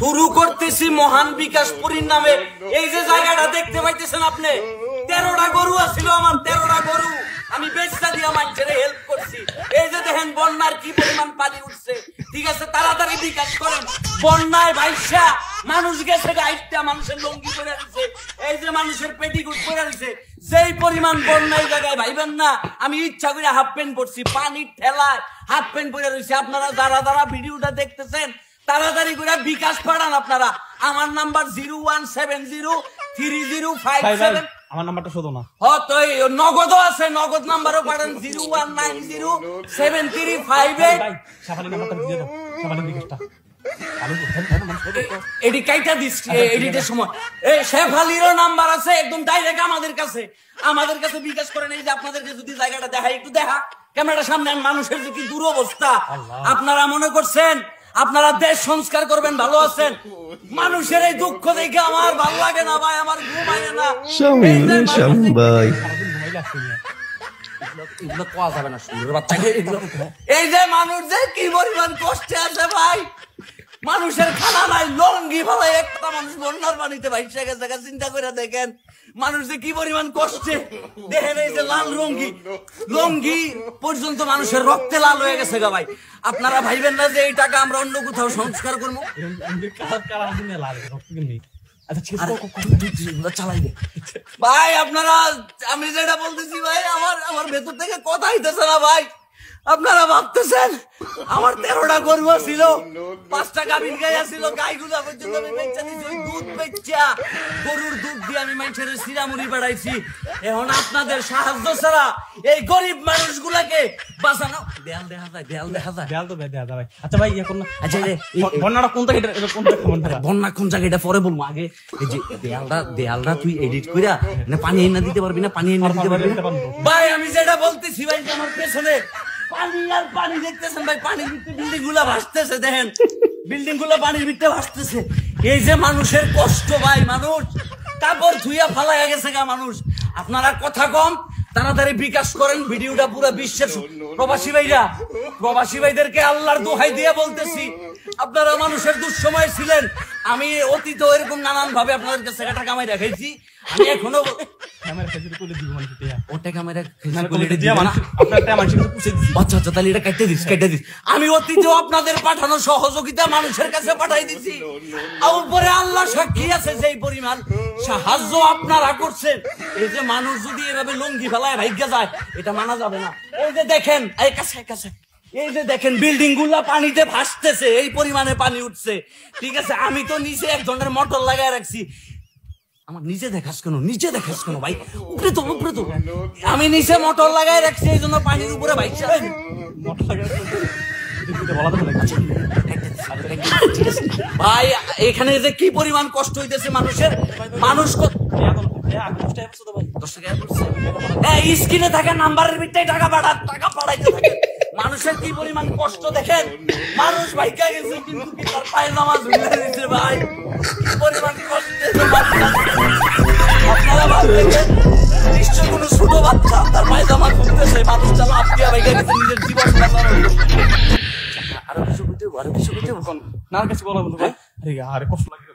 শুরু করতেছি মহান বিকাশপুরীর নামে। এই যে জায়গাটা দেখতে পাইতেছেন আপনি, 13টা গরু আছিল আমার, 13টা গরু আমি বেচটা দিয়া মানুষের হেল্প করছি। এই যে দেখেন বন্যার কি পরিমাণ পানি উঠছে, ঠিক আছে, তাড়াতাড়ি বিকাশ করেন। বন্যায় ভাইসা মানুষ গেছে গাইডটা, মানুষের লঙ্গি করে দিচ্ছে, এই যে মানুষের পেটিকুট করে দিচ্ছে। যেই পরিমাণ বন্যায় জায়গায় ভাইবেন না আমি ইচ্ছা করে হাফ প্যান্ট পরছি, পানির ঠেলায় হাফ প্যান্ট পরে রয়েছে। আপনারা যারা যারা ভিডিওটা দেখতেছেন তাড়াতাড়ি করে বিকাশ পাঠান আপনারা। আমার নাম্বার 01703057। আমার নাম্বারটা শোধো না। তো নগদও আছে, নগদ নাম্বারও পাঠান 01907358। সাফালি নাম্বারটা দিয়ে দাও, সাফালি বিকাশটা। এডি কাইটা দিস এডিটের সময় এই শেফালিরও নাম্বার আছে, একদম ডাইরেক্ট আমাদের কাছে বিকাশ করেন। এই যে আপনাদেরকে যদি জায়গাটা দেখাই, একটু দেখা ক্যামেরার সামনে। মানুষের যে কি দুরবস্থা, আপনারা মনে করছেন আপনারা দেশ সংস্কার করবেন, ভালো আছেন। মানুষের এই দুঃখ দেখে আমার ভালো লাগে না ভাই, আমার ঘুম হয় না। এই যে মানুষ যে কি পরিমাণ কষ্টে আছে ভাই, মানুষের খানা নাই, লঙ্গি ভালো একটা মানুষ বন্যার পানিতে ভাইসা গেছে। চিন্তা করে দেখেন মানুষ যে কি পরিমাণ কষ্টে। দেখেন এই যে লাল লঙ্গি পর্যন্ত মানুষের রক্তে লাল হয়ে গেছে গা ভাই। আপনারা ভাইবেন না যে এই টাকা আমরা অন্য কোথাও সংস্কার করবো। ভাই আপনারা, আমি যেটা বলতেছি ভাই, আমার ভেতর থেকে কথা হইতেছে না ভাই। আপনারা ভাবতেছেন আমার 13টা গরু ছিল, 5টা গাভীর গাই ছিল, গাইগুলা পর্যন্ত আমি বেচা দিছি। ওই দুধ বেচা, গরুর দুধ দিয়ে আমি মানুষের সিরামুড়ি বাড়াইছি। এখন আপনাদের সাহায্য ছাড়া এই গরিব মানুষগুলাকে বাঁচানো। দেয়াল দেখা যায়, দেয়াল দেখা যায়, দেয়াল তো দেখা যায় ভাই। আচ্ছা ভাই এখন আচ্ছা বন্যাটা কোন জায়গায়, বন্যা কোন জায়গায় এটা পরে বলবো। আগে এই যে দেয়ালটা তুই এডিট কইরা না পানি এনে দিতে পারবি না, পানি এনে দিতে পারবি ভাই। আমি যেটা বলতেছি ভাই, আমার পেছনে পানি আর পানি দেখতেছেন ভাই, পানির ভিতরে বিল্ডিং গুলা ভাসতেছে। দেখেন বিল্ডিং গুলা পানির ভিতরে ভাসতেছে। এই যে মানুষের কষ্ট ভাই, মানুষ কাপড় ধুইয়া ফালাইয়া গেছে গা মানুষ। আপনারা কথা কম, তাড়াতাড়ি বিকাশ করেন। ভিডিওটা পুরো বিশ্বের প্রবাসী ভাইদেরকে আল্লাহর দোহাই দিয়ে বলতেছি, আপনারা মানুষের দুঃসময় ছিলেন। আমি অতীত এরকম নানান ভাবে আপনাদের কাছে টাকা কামাই রাখাইছি। আমি এখনো আমি অতীত আপনাদের পাঠানো সহযোগিতা মানুষের কাছে পাঠাই দিছি। উপরে আল্লাহ সাক্ষী আছে, যেই পরিমাণ সাহায্য আপনারা করছেন। এই যে মানুষ যদি এভাবে লঙ্গি ফেলায় ভাইগা যায়, এটা মানা যাবে না। এই যে দেখেন, এই কাছে এই যে দেখেন বিল্ডিং গুলা পানিতে ভাসতেছে, এই পরিমাণে পানি উঠছে, ঠিক আছে। আমি তো নিচে এক ধরনের মোটর লাগাই রাখছি। আমার নিচে দেখাস কেন ভাই? উপরে তো আমি নিচে মোটর লাগাই রাখছি, এই জন্য পানির উপরে ভাই ভাই। এখানে যে কি পরিমাণ কষ্ট হইতেছে মানুষের, মানুষ স্ক্রিনে থাকে নাম্বারের ভিতরে টাকা পাঠাইতে থাকে। মানুষের কি পরিমাণ কষ্ট দেখেন, মানুষ ভাইকা গেছে কিন্তু কি তার পায়জামা ঝুলে দিচ্ছে ভাই, কি পরিমাণ কষ্ট। আপনারা ভাবতেছেন নিশ্চয় কোনো ছোট বাচ্চা তার পায়জামা ঝুলতেছে, মানুষটা লাভ দিয়া ভাইকা গেছে নিজের জীবন বাঁচানোর। আরো কিছু করতে না, কাছে বলা বন্ধু ভাই, আরে কষ্ট লাগে।